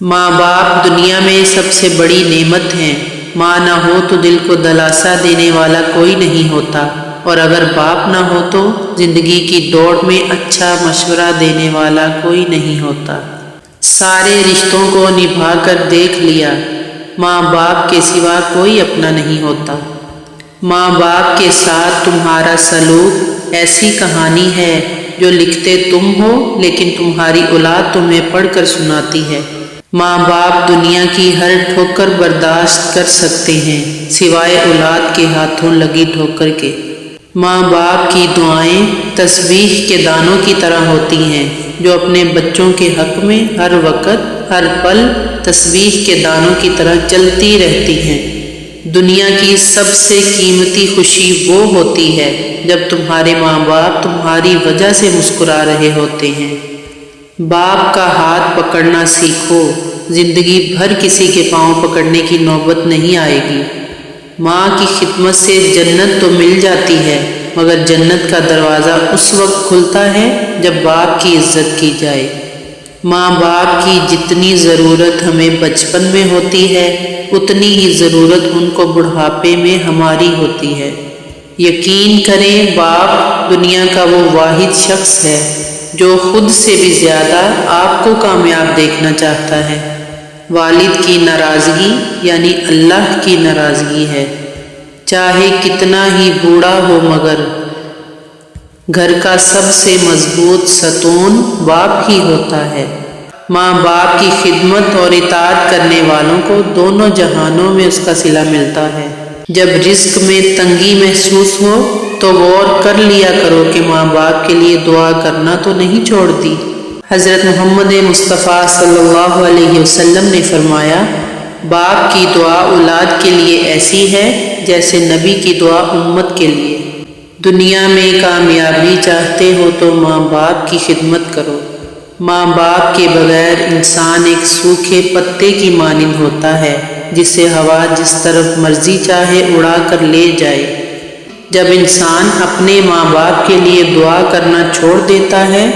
ماں باپ دنیا میں سب سے بڑی نعمت ہیں۔ ماں نہ ہو تو دل کو دلاسا دینے والا کوئی نہیں ہوتا، اور اگر باپ نہ ہو تو زندگی کی دوڑ میں اچھا مشورہ دینے والا کوئی نہیں ہوتا۔ سارے رشتوں کو نبھا کر دیکھ لیا، ماں باپ کے سوا کوئی اپنا نہیں ہوتا۔ ماں باپ کے ساتھ تمہارا سلوک ایسی کہانی ہے جو لکھتے تم ہو لیکن تمہاری اولاد تمہیں پڑھ کر سناتی ہے۔ ماں باپ دنیا کی ہر ٹھوکر برداشت کر سکتے ہیں سوائے اولاد کے ہاتھوں لگی ٹھوکر کے۔ ماں باپ کی دعائیں تسبیح کے دانوں کی طرح ہوتی ہیں جو اپنے بچوں کے حق میں ہر وقت ہر پل تسبیح کے دانوں کی طرح چلتی رہتی ہیں۔ دنیا کی سب سے قیمتی خوشی وہ ہوتی ہے جب تمہارے ماں باپ تمہاری وجہ سے مسکرا رہے ہوتے ہیں۔ باپ کا ہاتھ پکڑنا سیکھو، زندگی بھر کسی کے پاؤں پکڑنے کی نوبت نہیں آئے گی۔ ماں کی خدمت سے جنت تو مل جاتی ہے، مگر جنت کا دروازہ اس وقت کھلتا ہے جب باپ کی عزت کی جائے۔ ماں باپ کی جتنی ضرورت ہمیں بچپن میں ہوتی ہے اتنی ہی ضرورت ان کو بڑھاپے میں ہماری ہوتی ہے۔ یقین کریں، باپ دنیا کا وہ واحد شخص ہے جو خود سے بھی زیادہ آپ کو کامیاب دیکھنا چاہتا ہے۔ والد کی ناراضگی یعنی اللہ کی ناراضگی ہے، چاہے کتنا ہی بوڑھا ہو مگر گھر کا سب سے مضبوط ستون باپ ہی ہوتا ہے۔ ماں باپ کی خدمت اور اطاعت کرنے والوں کو دونوں جہانوں میں اس کا صلہ ملتا ہے۔ جب رزق میں تنگی محسوس ہو تو غور کر لیا کرو کہ ماں باپ کے لیے دعا کرنا تو نہیں چھوڑ دی۔ حضرت محمد مصطفیٰ صلی اللہ علیہ وسلم نے فرمایا، باپ کی دعا اولاد کے لیے ایسی ہے جیسے نبی کی دعا امت کے لیے۔ دنیا میں کامیابی چاہتے ہو تو ماں باپ کی خدمت کرو۔ ماں باپ کے بغیر انسان ایک سوکھے پتے کی مانند ہوتا ہے جسے ہوا جس طرف مرضی چاہے اڑا کر لے جائے۔ جب انسان اپنے ماں باپ کے لیے دعا کرنا چھوڑ دیتا ہے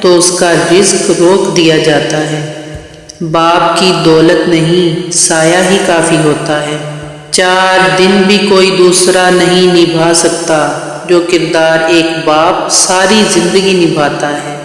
تو اس کا رزق روک دیا جاتا ہے۔ باپ کی دولت نہیں، سایہ ہی کافی ہوتا ہے۔ 4 دن بھی کوئی دوسرا نہیں نبھا سکتا جو کردار ایک باپ ساری زندگی نبھاتا ہے۔